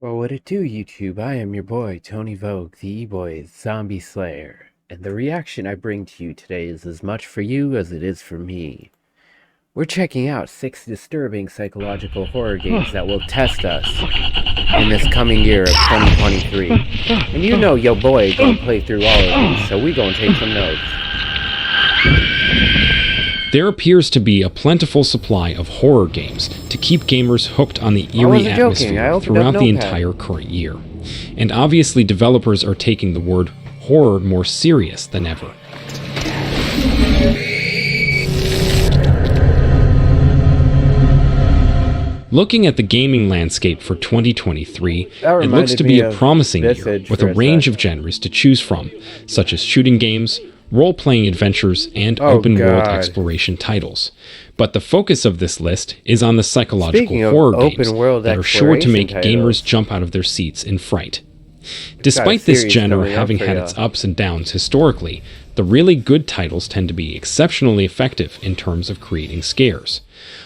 Well, what it do, YouTube? I am your boy, Tony Vogue, the E-Boy's Zombie Slayer, and the reaction I bring to you today is as much for you as it is for me. We're checking out 6 disturbing psychological horror games that will test us in this coming year of 2023. And you know your boy gonna play through all of these, so we gonna take some notes. There appears to be a plentiful supply of horror games to keep gamers hooked on the eerie atmosphere throughout the entire current year. And obviously developers are taking the word horror more serious than ever. Looking at the gaming landscape for 2023, it looks to be a promising year with a range of genres to choose from, such as shooting games, role-playing adventures, and open-world exploration titles. But the focus of this list is on the psychological horror games that are sure to make gamers jump out of their seats in fright. Despite this genre having had its ups and downs historically, the really good titles tend to be exceptionally effective in terms of creating scares.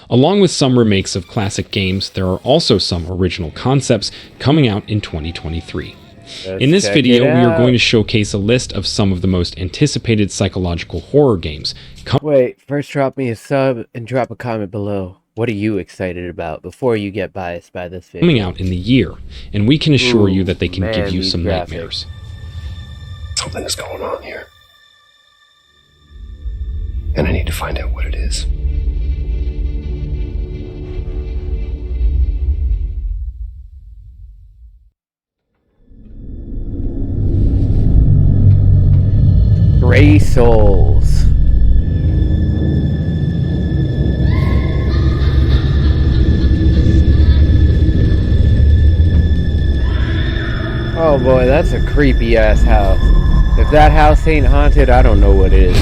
Along with some remakes of classic games, there are also some original concepts coming out in 2023. In this video, we are going to showcase a list of some of the most anticipated psychological horror games. Wait, first drop me a sub and drop a comment below. What are you excited about before you get biased by this video? Coming out in the year, and we can assure you that they can give you some nightmares. Something's going on here. And I need to find out what it is. Stray Souls. Oh boy, that's a creepy ass house. If that house ain't haunted, I don't know what is.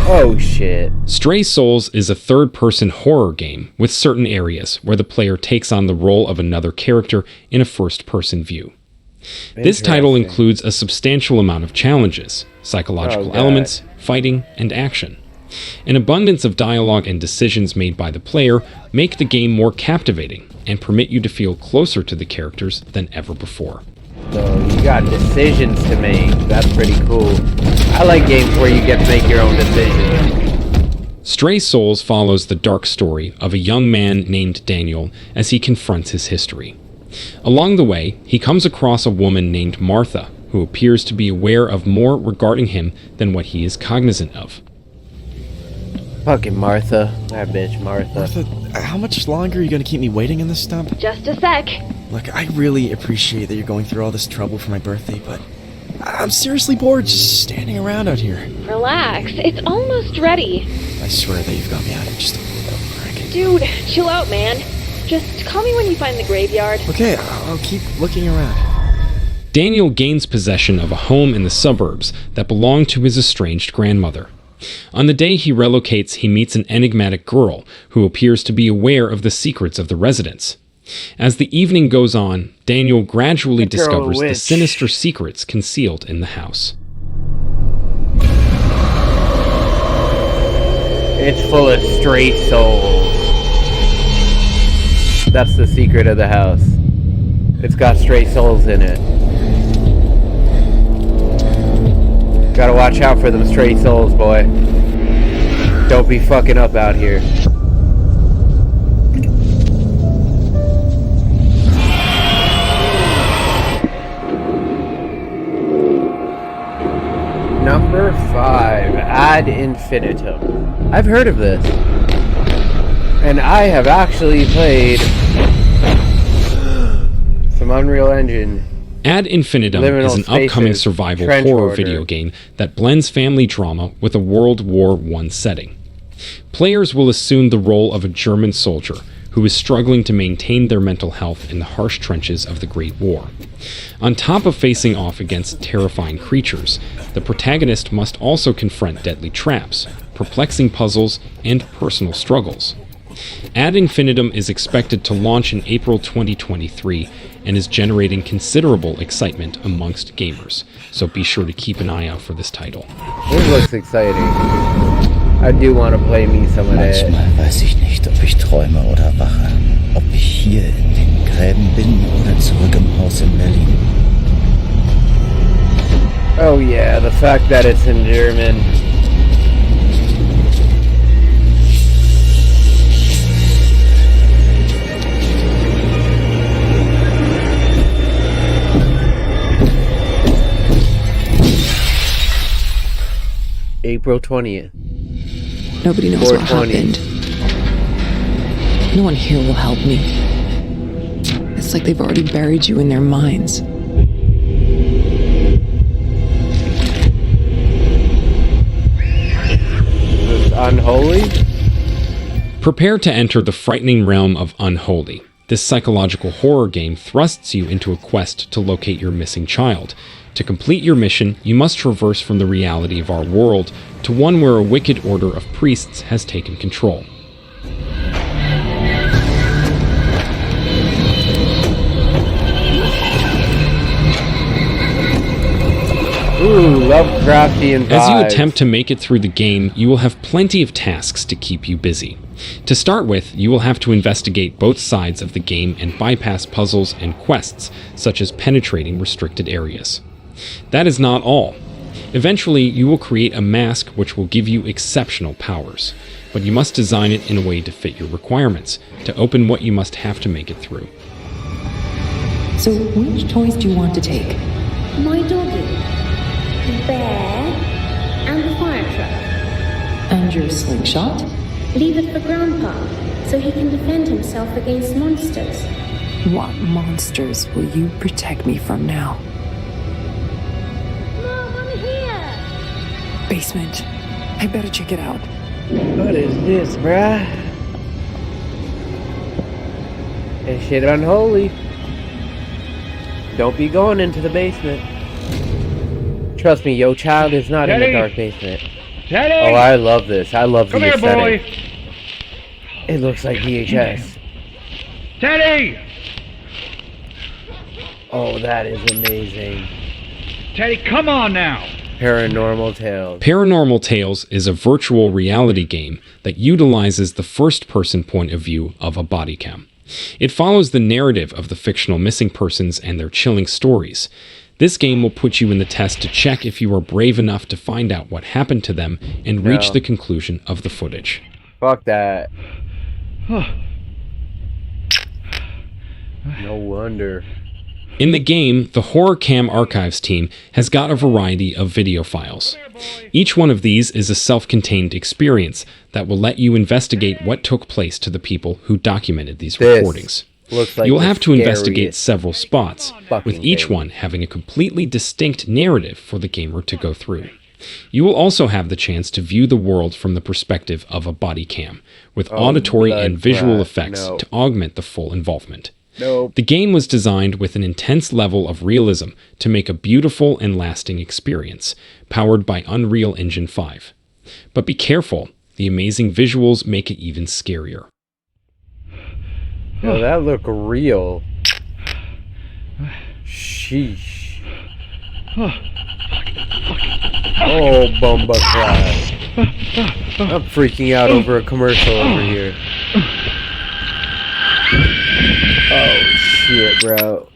Oh shit. Stray Souls is a third-person horror game with certain areas where the player takes on the role of another character in a first-person view. This title includes a substantial amount of challenges, psychological elements, fighting, and action. An abundance of dialogue and decisions made by the player make the game more captivating and permit you to feel closer to the characters than ever before. So you got decisions to make. That's pretty cool. I like games where you get to make your own decisions. Stray Souls follows the dark story of a young man named Daniel as he confronts his history. Along the way, he comes across a woman named Martha, who appears to be aware of more regarding him than what he is cognizant of. Fucking Martha. That bitch, Martha. Martha, how much longer are you gonna keep me waiting in this stump? Just a sec. Look, I really appreciate that you're going through all this trouble for my birthday, but I'm seriously bored just standing around out here. Relax, it's almost ready. I swear that you've got me out here just a little prick. Dude, chill out, man. Just call me when you find the graveyard. Okay, I'll keep looking around. Daniel gains possession of a home in the suburbs that belonged to his estranged grandmother. On the day he relocates, he meets an enigmatic girl who appears to be aware of the secrets of the residents. As the evening goes on, Daniel gradually discovers the sinister secrets concealed in the house. It's full of stray souls. That's the secret of the house. It's got stray souls in it. Gotta watch out for them stray souls, boy. Don't be fucking up out here. Number 5, Ad Infinitum. I've heard of this. And I have actually played some Unreal Engine. Ad Infinitum is an upcoming survival horror video game that blends family drama with a World War I setting. Players will assume the role of a German soldier who is struggling to maintain their mental health in the harsh trenches of the Great War. On top of facing off against terrifying creatures, the protagonist must also confront deadly traps, perplexing puzzles, and personal struggles. Ad Infinitum is expected to launch in April 2023 and is generating considerable excitement amongst gamers, so be sure to keep an eye out for this title. This looks exciting. I do want to play me some of that. Manchmal weiß ich nicht, ob ich träume oder wache, ob ich hier in den Oh yeah, the fact that it's in German. April 20th. Nobody knows what happened. No one here will help me. It's like they've already buried you in their minds. This Unholy? Prepare to enter the frightening realm of Unholy. This psychological horror game thrusts you into a quest to locate your missing child. To complete your mission, you must traverse from the reality of our world to one where a wicked order of priests has taken control. Ooh, Lovecraftian vibes. As you attempt to make it through the game, you will have plenty of tasks to keep you busy. To start with, you will have to investigate both sides of the game and bypass puzzles and quests, such as penetrating restricted areas. That is not all. Eventually, you will create a mask which will give you exceptional powers, but you must design it in a way to fit your requirements, to open what you must have to make it through. So, which toys do you want to take? My doggy, the bear, and the fire truck. And your slingshot? Leave it for Grandpa, so he can defend himself against monsters. What monsters will you protect me from now? Basement. I better check it out. What is this, bruh? That shit unholy. Don't be going into the basement. Trust me, your child is not in the dark basement. Teddy! Oh, I love this. I love the aesthetic. Come here, boy! It looks like VHS. Teddy! Oh, that is amazing. Teddy, come on now! Paranormal Tales. Paranormal Tales is a virtual reality game that utilizes the first-person point of view of a body cam. It follows the narrative of the fictional missing persons and their chilling stories. This game will put you in the test to check if you are brave enough to find out what happened to them and reach the conclusion of the footage. Fuck that. No wonder. In the game, the Horror Cam Archives team has got a variety of video files. Each one of these is a self-contained experience that will let you investigate what took place to the people who documented these recordings. Looks like you will have to investigate several spots, with each thing. one having a completely distinct narrative for the gamer to go through. You will also have the chance to view the world from the perspective of a body cam, with auditory and visual effects to augment the full involvement. The game was designed with an intense level of realism to make a beautiful and lasting experience, powered by Unreal Engine 5. But be careful, the amazing visuals make it even scarier. Yo, that look real. Sheesh. Oh, bumba crap. I'm freaking out over a commercial over here. Oh shit, bro.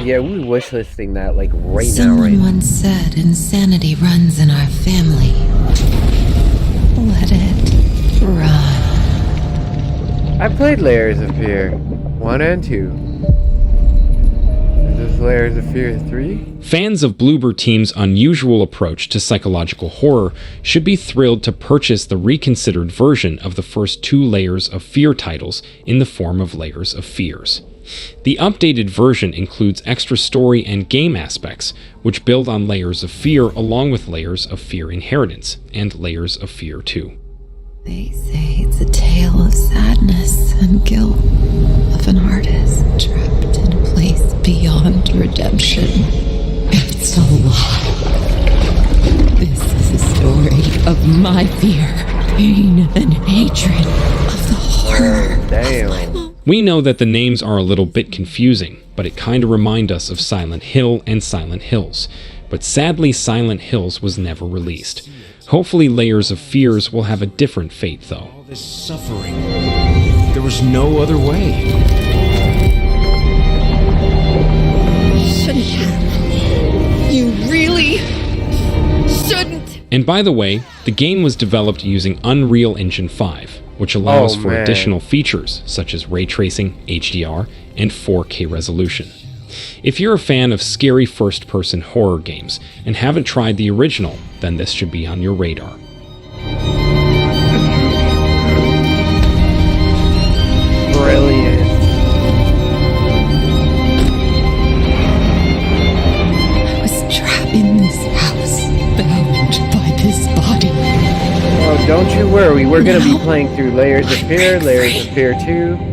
Yeah, we wishlisting that like right now, right? Someone once said insanity runs in our family. Let it run. I played Layers of Fear 1 and 2. Is this Layers of Fear 3? Fans of Bloober Team's unusual approach to psychological horror should be thrilled to purchase the reconsidered version of the first 2 Layers of Fear titles in the form of Layers of Fears. The updated version includes extra story and game aspects, which build on Layers of Fear along with Layers of Fear Inheritance and Layers of Fear 2. They say it's a tale of sadness and guilt, of an artist trapped in a place beyond redemption. It's a lie. This is a story of my fear, pain, and hatred of the horror. Damn. We know that the names are a little bit confusing, but it kinda remind us of Silent Hill and Silent Hills. But sadly, Silent Hills was never released. Hopefully Layers of Fears will have a different fate though. This suffering. There was no other way. Shouldn't have. You really shouldn't. And by the way, the game was developed using Unreal Engine 5, which allows for additional features such as ray tracing, HDR, and 4K resolution. If you're a fan of scary first-person horror games and haven't tried the original, then this should be on your radar. Brilliant. I was trapped in this house, bound by this body. Oh, don't you worry. We're going to be playing through Layers of Fear, Layers of Fear 2.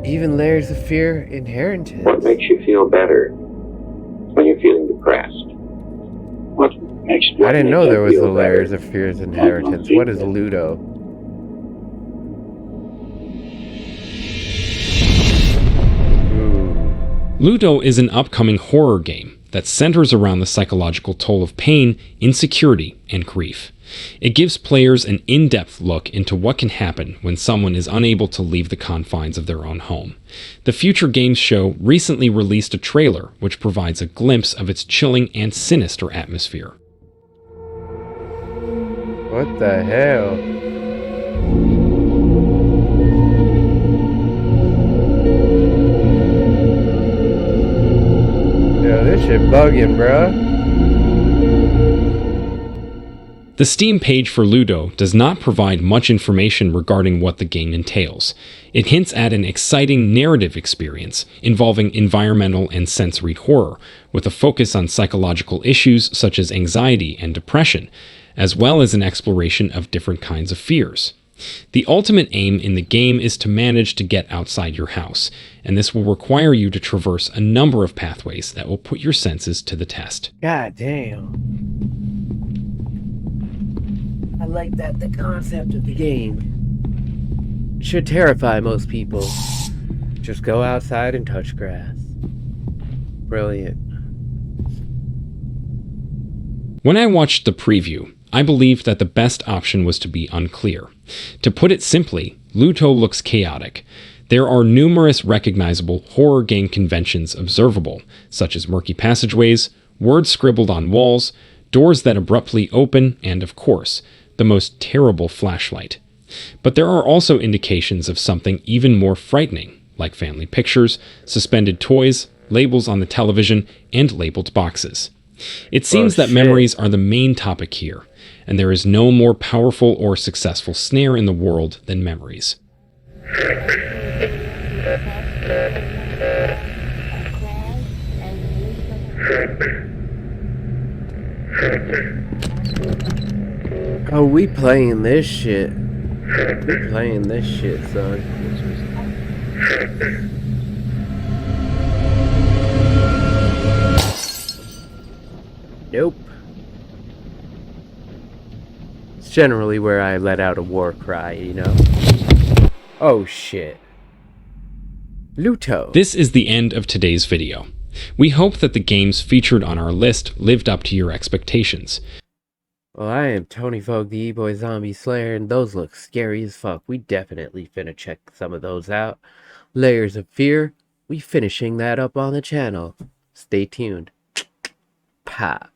Even Layers of Fear Inheritance. What makes you feel better when you're feeling depressed? What I didn't know there was a Layers of Fear's Inheritance. What is Ludo? Ludo is an upcoming horror game that centers around the psychological toll of pain, insecurity, and grief. It gives players an in-depth look into what can happen when someone is unable to leave the confines of their own home. The Future Games Show recently released a trailer which provides a glimpse of its chilling and sinister atmosphere. What the hell? Yo, this shit bugging, bruh. The Steam page for Ludo does not provide much information regarding what the game entails. It hints at an exciting narrative experience involving environmental and sensory horror, with a focus on psychological issues such as anxiety and depression, as well as an exploration of different kinds of fears. The ultimate aim in the game is to manage to get outside your house, and this will require you to traverse a number of pathways that will put your senses to the test. God damn. I like that the concept of the game should terrify most people. Just go outside and touch grass. Brilliant. When I watched the preview, I believed that the best option was to be unclear. To put it simply, Ludo looks chaotic. There are numerous recognizable horror game conventions observable, such as murky passageways, words scribbled on walls, doors that abruptly open, and of course, the most terrible flashlight. But there are also indications of something even more frightening, like family pictures, suspended toys, labels on the television, and labeled boxes. It seems that memories are the main topic here, and there is no more powerful or successful snare in the world than memories. Oh, we playing this shit. We playing this shit, son. Nope. It's generally where I let out a war cry, you know? Oh shit. Ludo. This is the end of today's video. We hope that the games featured on our list lived up to your expectations. Well, I am Tony Vogue, the E-Boy Zombie Slayer, and those look scary as fuck. We definitely finna check some of those out. Layers of Fear, we finishing that up on the channel. Stay tuned. Pop.